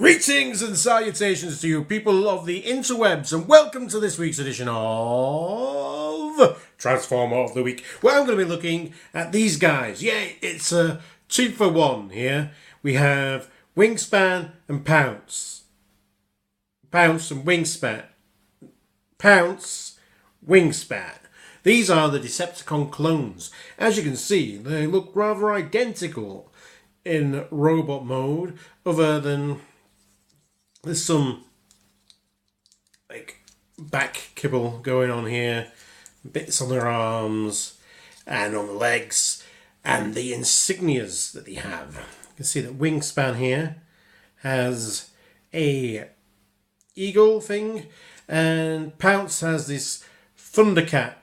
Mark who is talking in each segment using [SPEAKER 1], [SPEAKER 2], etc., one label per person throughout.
[SPEAKER 1] Greetings and salutations to you people of the interwebs, and welcome to this week's edition of Transformer of the Week, where I'm going to be looking at these guys. Yay, it's a 2-for-1 here. We have Wingspan and Pounce. Pounce and Wingspan. Pounce, Wingspan. These are the Decepticon clones. As you can see, they look rather identical in robot mode, other than there's some like back kibble going on here, bits on their arms and on the legs, and the insignias that they have. You can see that Wingspan here has a eagle thing, and Pounce has this Thundercat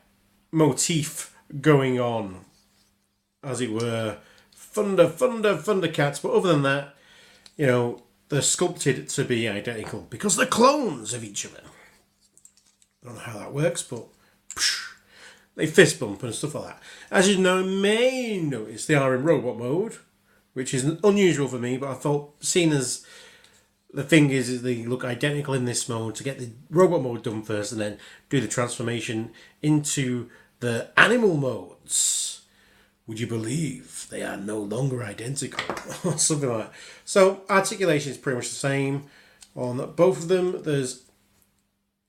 [SPEAKER 1] motif going on, as it were. Thundercats, but other than that, you know, they're sculpted to be identical because they're clones of each other. I don't know how that works, but they fist bump and stuff like that. As you may notice, they are in robot mode, which is unusual for me, but I thought, seeing as the thing is they look identical in this mode, to get the robot mode done first and then do the transformation into the animal modes. Would you believe they are no longer identical? Or something like that. So articulation is pretty much the same on both of them. There's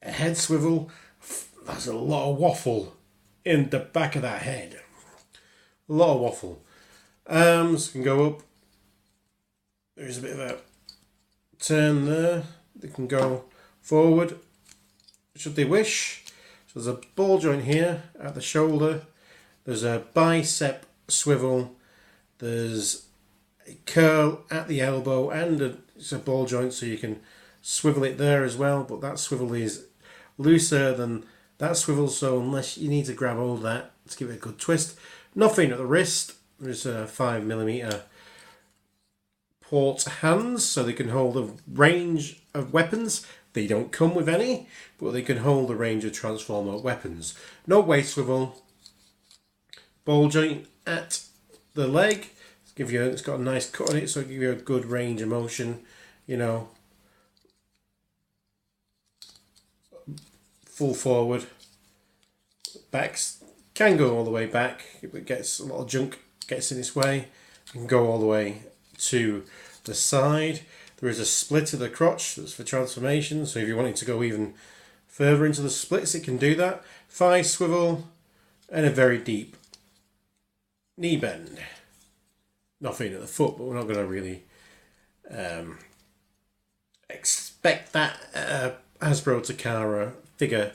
[SPEAKER 1] a head swivel. There's a lot of waffle in the back of that head. A lot of waffle. Arms can go up. There's a bit of a turn there. They can go forward should they wish. So there's a ball joint here at the shoulder. There's a bicep swivel. There's a curl at the elbow, and it's a ball joint, so you can swivel it there as well. But that swivel is looser than that swivel, so unless you need to grab hold of that to give it a good twist. Nothing at the wrist. There's a 5mm port hands, so they can hold a range of weapons. They don't come with any, but they can hold a range of Transformer weapons. No waist swivel. Ball joint at the leg. It's got a nice cut on it, so it'll give you a good range of motion. You know, full forward. Backs can go all the way back. If it gets a lot of junk gets in its way, it can go all the way to the side. There is a split of the crotch that's for transformation, so if you wanted to go even further into the splits, it can do that. Thigh swivel and a very deep knee bend. Nothing at the foot, but we're not going to really expect that Hasbro Takara figure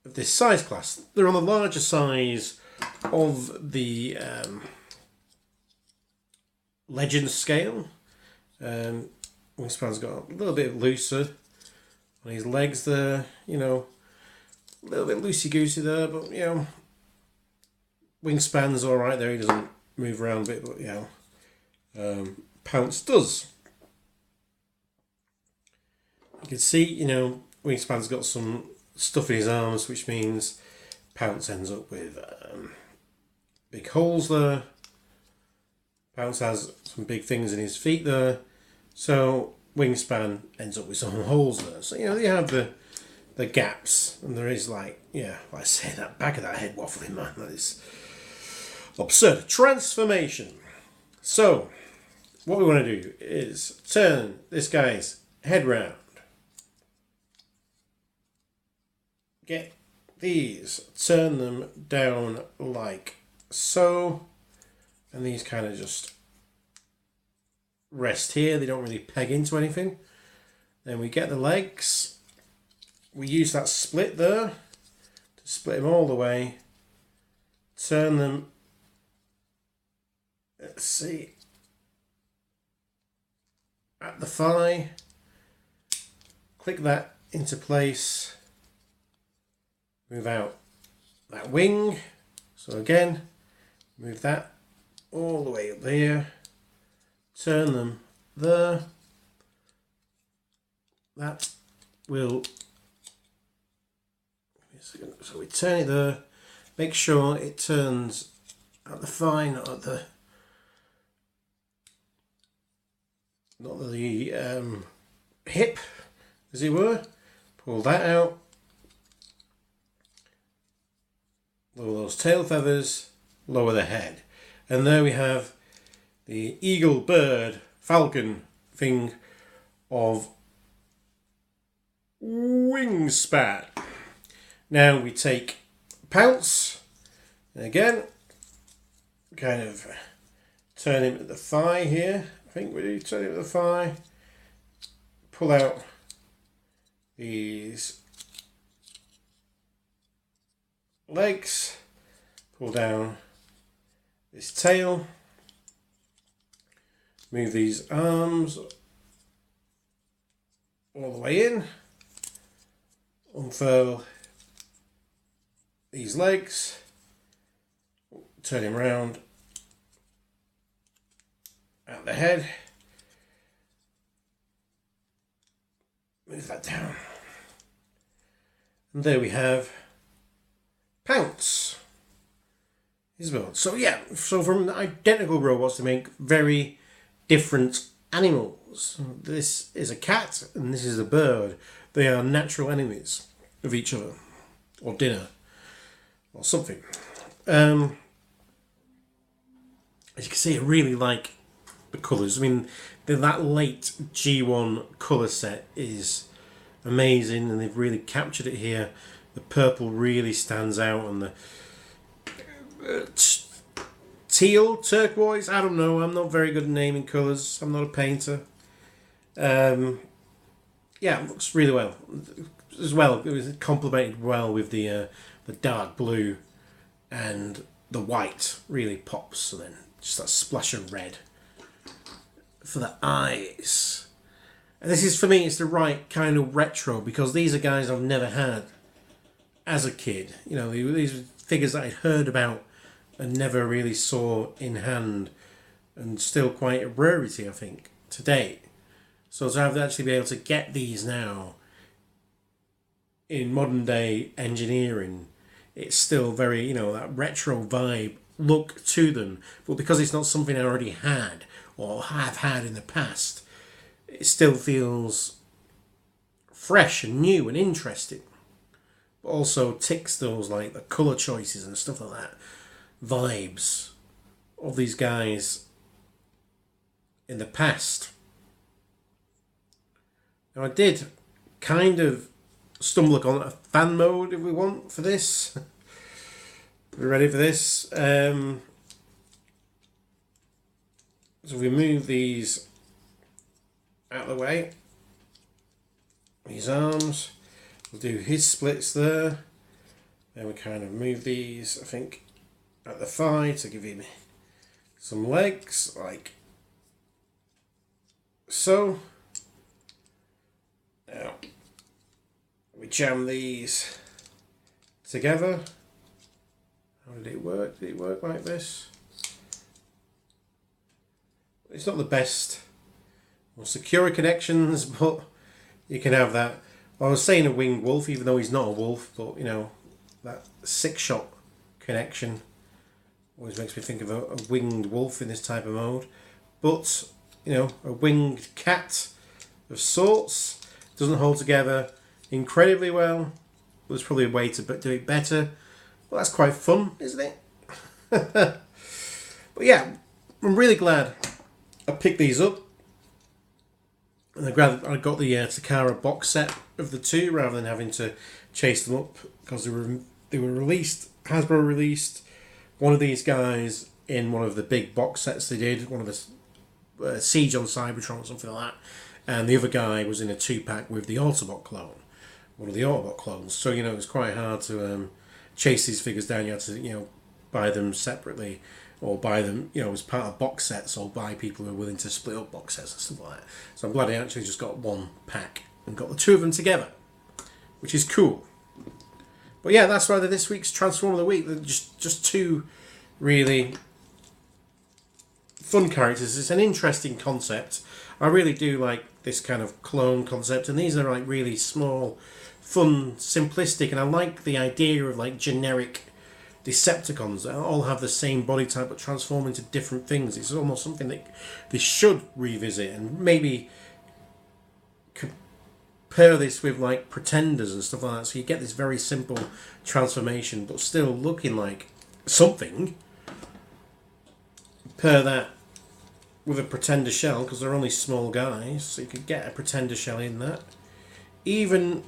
[SPEAKER 1] of this size class. They're on the larger size of the Legend scale. Wingspan's got a little bit looser on his legs there, you know, a little bit loosey-goosey there, but, you know, Wingspan's alright there. He doesn't move around a bit, but, you know, Pounce does. You can see, you know, Wingspan's got some stuff in his arms, which means Pounce ends up with big holes there. Pounce has some big things in his feet there. So Wingspan ends up with some holes there. So, you know, you have the gaps, and there is, like, yeah, like I say, that back of that head waffling, man. That is absurd. Transformation. So, what we want to do is turn this guy's head round. Get these, turn them down like so, and these kind of just rest here. They don't really peg into anything. Then we get the legs. We use that split there to split them all the way. Turn them. Let's see. At the thigh. Click that into place. Move out that wing. So again, move that all the way up here. Turn them there. That will. So we turn it there. Make sure it turns at the thigh, not at not the hip, as it were. Pull that out. Lower those tail feathers, lower the head. And there we have the eagle, bird, falcon thing of Wingspan. Now we take Pounce, and again, kind of turn him at the thigh here. I think we do turn him at the thigh. Pull out these legs, pull down this tail, move these arms all the way in, unfurl these legs, turn him round at the head, move that down, and there we have Pounce. So yeah, so from identical robots to make very different animals. This is a cat and this is a bird. They are natural enemies of each other, or dinner, or something. As you can see, I really like the colours. I mean, that late G1 colour set is amazing, and they've really captured it here. The purple really stands out, and the teal, turquoise, I don't know. I'm not very good at naming colours. I'm not a painter. Yeah, it looks really well. As well, it was complemented well with the dark blue, and the white really pops. So then just that splash of red for the eyes. And this is, for me, it's the right kind of retro, because these are guys I've never had as a kid. You know, these are figures that I'd heard about and never really saw in hand, and still quite a rarity, I think, to date. So to have actually be able to get these now in modern day engineering, it's still very, you know, that retro vibe look to them. But because it's not something I already had or have had in the past, it still feels fresh and new and interesting. But also ticks those, like the colour choices and stuff like that, vibes of these guys in the past. Now I did kind of stumble upon a fan mode, if we want, for this. We're ready for this. So we move these out of the way. These arms. We'll do his splits there. Then we kind of move these, I think, at the thigh to give him some legs, like so. Now we jam these together. How did it work? Did it work like this? It's not the best or secure connections, but you can have that. I was saying a winged wolf, even though he's not a wolf, but you know, that 6-shot connection always makes me think of a winged wolf in this type of mode. But, you know, a winged cat of sorts. Doesn't hold together incredibly well. There's probably a way to do it better. Well, that's quite fun, isn't it? But yeah, I'm really glad I picked these up. And I got the Takara box set of the two, rather than having to chase them up, because they were released. Hasbro released one of these guys in one of the big box sets they did, one of the Siege on Cybertron or something like that, and the other guy was in a 2-pack with the Autobot clone, one of the Autobot clones. So you know, it was quite hard to chase these figures down. You had to, you know, buy them separately, or buy them, you know, as part of box sets, or buy people who are willing to split up box sets and stuff like that. So I'm glad I actually just got one pack and got the two of them together, which is cool. But yeah, that's rather this week's Transform of the Week. They're just two really fun characters. It's an interesting concept. I really do like this kind of clone concept, and these are like really small, fun, simplistic, and I like the idea of like generic Decepticons that all have the same body type but transform into different things. It's almost something that they should revisit and maybe compare this with like Pretenders and stuff like that. So you get this very simple transformation but still looking like something. Pair that with a Pretender shell because they're only small guys. So you could get a Pretender shell in that. Even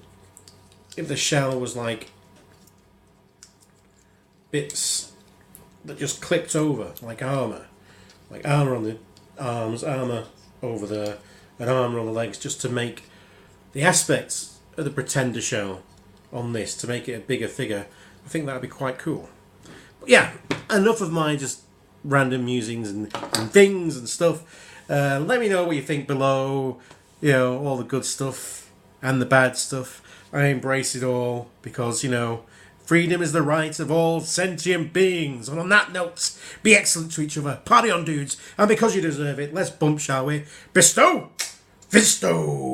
[SPEAKER 1] if the shell was like bits that just clicked over, like armour on the arms, armour over there, and armour on the legs, just to make the aspects of the Pretender shell on this, to make it a bigger figure. I think that would be quite cool. But yeah, enough of my just random musings and things and stuff. Let me know what you think below, you know, all the good stuff and the bad stuff. I embrace it all because, you know, freedom is the right of all sentient beings. And on that note, be excellent to each other. Party on, dudes. And because you deserve it, let's bump, shall we? Bestow! Visto!